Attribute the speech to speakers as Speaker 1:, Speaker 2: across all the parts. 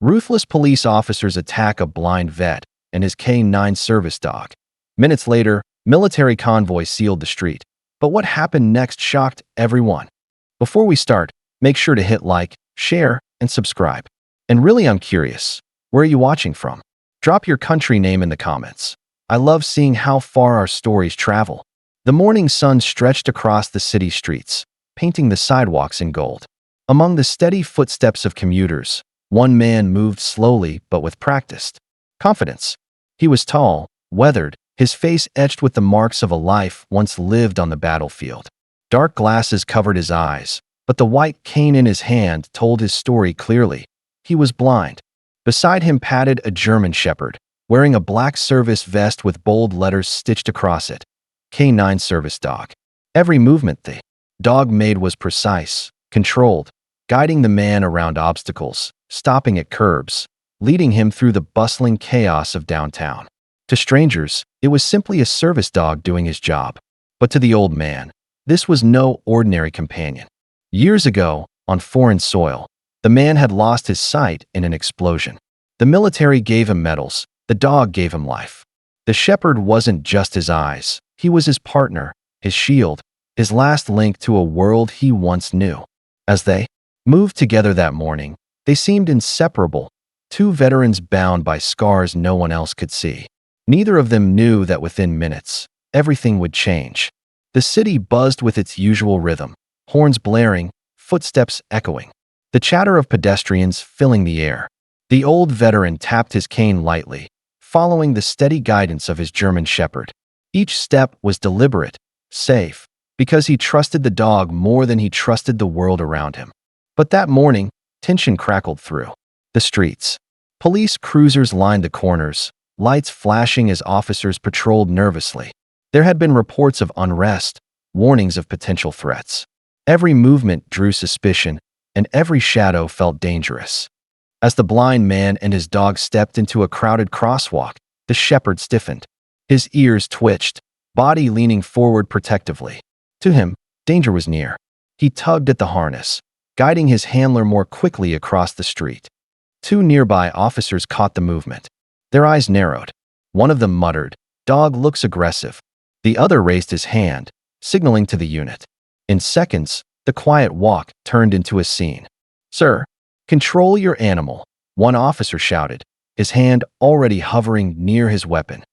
Speaker 1: Ruthless police officers attack a blind vet and his K-9 service dog. Minutes later, military convoy sealed the street. But what happened next shocked everyone. Before we start, make sure to hit like, share, and subscribe. And really, I'm curious, where are you watching from? Drop your country name in the comments. I love seeing how far our stories travel. The morning sun stretched across the city streets, painting the sidewalks in gold. Among the steady footsteps of commuters, one man moved slowly but with practiced confidence. He was tall, weathered, his face etched with the marks of a life once lived on the battlefield. Dark glasses covered his eyes, but the white cane in his hand told his story clearly. He was blind. Beside him padded a German shepherd, wearing a black service vest with bold letters stitched across it. K-9 service dog. Every movement the dog made was precise, controlled, guiding the man around obstacles, stopping at curbs, leading him through the bustling chaos of downtown. To strangers, it was simply a service dog doing his job. But to the old man, this was no ordinary companion. Years ago, on foreign soil, the man had lost his sight in an explosion. The military gave him medals, the dog gave him life. The shepherd wasn't just his eyes, he was his partner, his shield, his last link to a world he once knew. As they moved together that morning, they seemed inseparable, two veterans bound by scars no one else could see. Neither of them knew that within minutes, everything would change. The city buzzed with its usual rhythm, horns blaring, footsteps echoing, the chatter of pedestrians filling the air. The old veteran tapped his cane lightly, following the steady guidance of his German shepherd. Each step was deliberate, safe, because he trusted the dog more than he trusted the world around him. But that morning, tension crackled through the streets. Police cruisers lined the corners, lights flashing as officers patrolled nervously. There had been reports of unrest, warnings of potential threats. Every movement drew suspicion, and every shadow felt dangerous. As the blind man and his dog stepped into a crowded crosswalk, the shepherd stiffened. His ears twitched, body leaning forward protectively. To him, danger was near. He tugged at the harness, guiding his handler more quickly across the street. Two nearby officers caught the movement. Their eyes narrowed. One of them muttered, "Dog looks aggressive." The other raised his hand, signaling to the unit. In seconds, the quiet walk turned into a scene. "Sir, control your animal," one officer shouted, his hand already hovering near his weapon.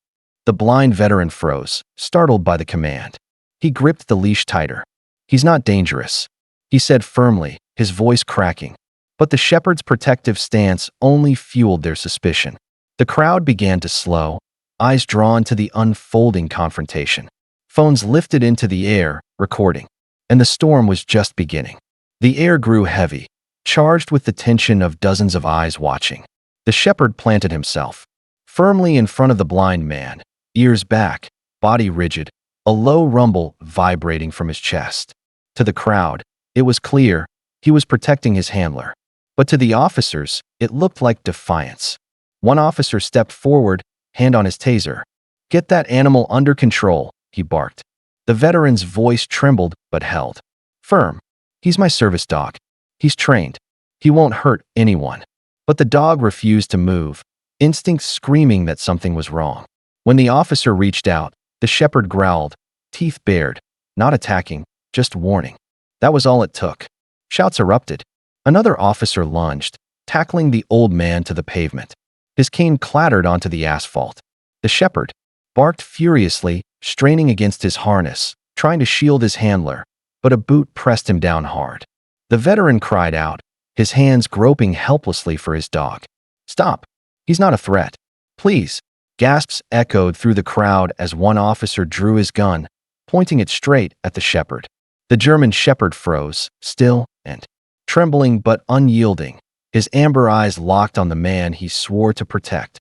Speaker 1: The blind veteran froze, startled by the command. He gripped the leash tighter. "He's not dangerous," he said firmly, his voice cracking. But the shepherd's protective stance only fueled their suspicion. The crowd began to slow, eyes drawn to the unfolding confrontation. Phones lifted into the air, recording. And the storm was just beginning. The air grew heavy, charged with the tension of dozens of eyes watching. The shepherd planted himself firmly in front of the blind man, ears back, body rigid, a low rumble vibrating from his chest. To the crowd, it was clear he was protecting his handler. But to the officers, it looked like defiance. One officer stepped forward, hand on his taser. "Get that animal under control," he barked. The veteran's voice trembled but held firm. "He's my service dog. He's trained. He won't hurt anyone." But the dog refused to move, instinct screaming that something was wrong. When the officer reached out, the shepherd growled, teeth bared, not attacking, just warning. That was all it took. Shouts erupted. Another officer lunged, tackling the old man to the pavement. His cane clattered onto the asphalt. The shepherd barked furiously, straining against his harness, trying to shield his handler, but a boot pressed him down hard. The veteran cried out, his hands groping helplessly for his dog. "Stop! He's not a threat. Please!" Gasps echoed through the crowd as one officer drew his gun, pointing it straight at the shepherd. The German shepherd froze, still and trembling but unyielding, his amber eyes locked on the man he swore to protect.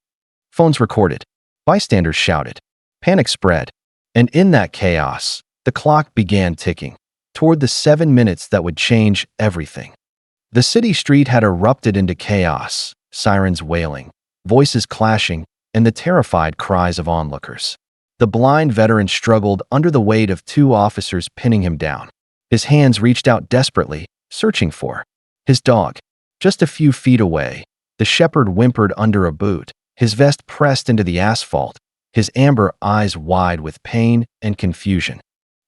Speaker 1: Phones recorded. Bystanders shouted. Panic spread. And in that chaos, the clock began ticking, toward the 7 minutes that would change everything. The city street had erupted into chaos, sirens wailing, voices clashing, and the terrified cries of onlookers. The blind veteran struggled under the weight of 2 officers pinning him down. His hands reached out desperately, searching for his dog. Just a few feet away, The shepherd whimpered under a boot, his vest pressed into the asphalt, his amber eyes wide with pain and confusion.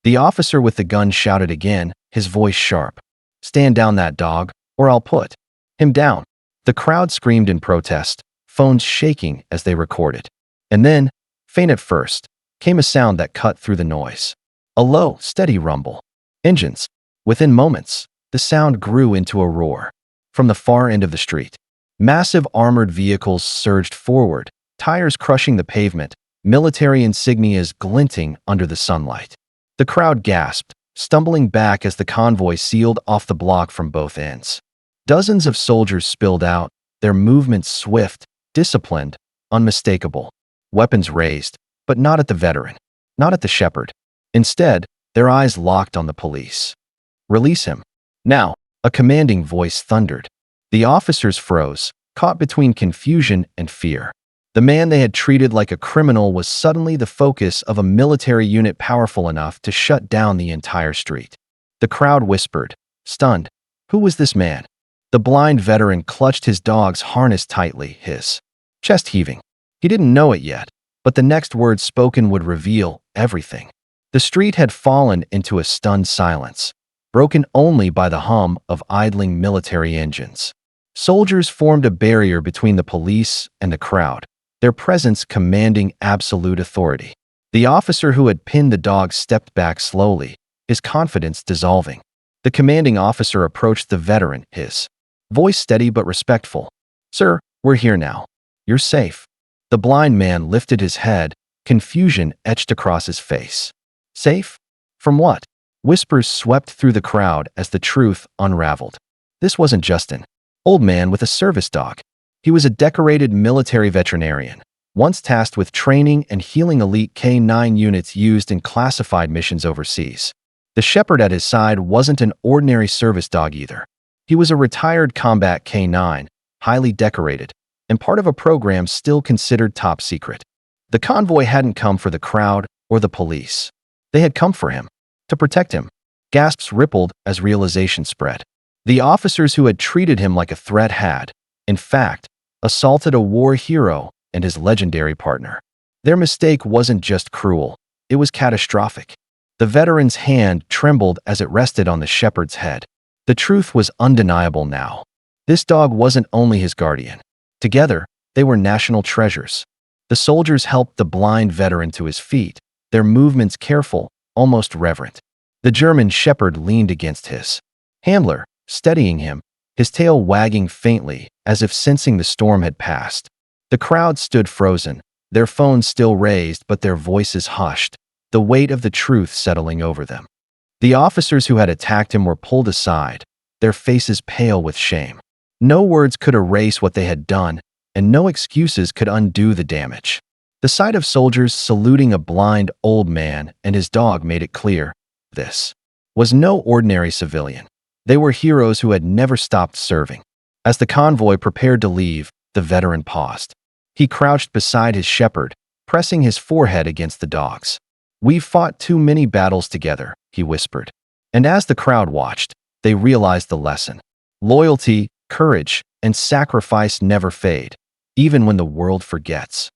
Speaker 1: The officer with the gun shouted again, his voice sharp. "Stand down that dog, or I'll put him down." The crowd screamed in protest, phones shaking as they recorded. And then, faint at first, came a sound that cut through the noise. A low, steady rumble. Engines. Within moments, the sound grew into a roar. From the far end of the street, massive armored vehicles surged forward, tires crushing the pavement, military insignias glinting under the sunlight. The crowd gasped, stumbling back as the convoy sealed off the block from both ends. Dozens of soldiers spilled out, their movements swift, disciplined, unmistakable. Weapons raised, but not at the veteran, not at the shepherd. Instead, their eyes locked on the police. "Release him. Now," a commanding voice thundered. The officers froze, caught between confusion and fear. The man they had treated like a criminal was suddenly the focus of a military unit powerful enough to shut down the entire street. The crowd whispered, stunned, "Who was this man?" The blind veteran clutched his dog's harness tightly, his chest heaving. He didn't know it yet, but the next word spoken would reveal everything. The street had fallen into a stunned silence, broken only by the hum of idling military engines. Soldiers formed a barrier between the police and the crowd, their presence commanding absolute authority. The officer who had pinned the dog stepped back slowly, his confidence dissolving. The commanding officer approached the veteran, his voice steady but respectful. "Sir, we're here now. You're safe." The blind man lifted his head, confusion etched across his face. "Safe? From what?" Whispers swept through the crowd as the truth unraveled. This wasn't just an old man with a service dog. He was a decorated military veterinarian, once tasked with training and healing elite K-9 units used in classified missions overseas. The shepherd at his side wasn't an ordinary service dog either. He was a retired combat K-9, highly decorated, and part of a program still considered top secret. The convoy hadn't come for the crowd or the police. They had come for him, to protect him. Gasps rippled as realization spread. The officers who had treated him like a threat had, in fact, assaulted a war hero and his legendary partner. Their mistake wasn't just cruel, it was catastrophic. The veteran's hand trembled as it rested on the shepherd's head. The truth was undeniable now. This dog wasn't only his guardian. Together, they were national treasures. The soldiers helped the blind veteran to his feet, their movements careful, almost reverent. The German shepherd leaned against his handler, steadying him, his tail wagging faintly as if sensing the storm had passed. The crowd stood frozen, their phones still raised but their voices hushed, the weight of the truth settling over them. The officers who had attacked him were pulled aside, their faces pale with shame. No words could erase what they had done, and no excuses could undo the damage. The sight of soldiers saluting a blind old man and his dog made it clear, this was no ordinary civilian. They were heroes who had never stopped serving. As the convoy prepared to leave, the veteran paused. He crouched beside his shepherd, pressing his forehead against the dog's. "We've fought too many battles together," he whispered. And as the crowd watched, they realized the lesson. Loyalty, courage, and sacrifice never fade, even when the world forgets.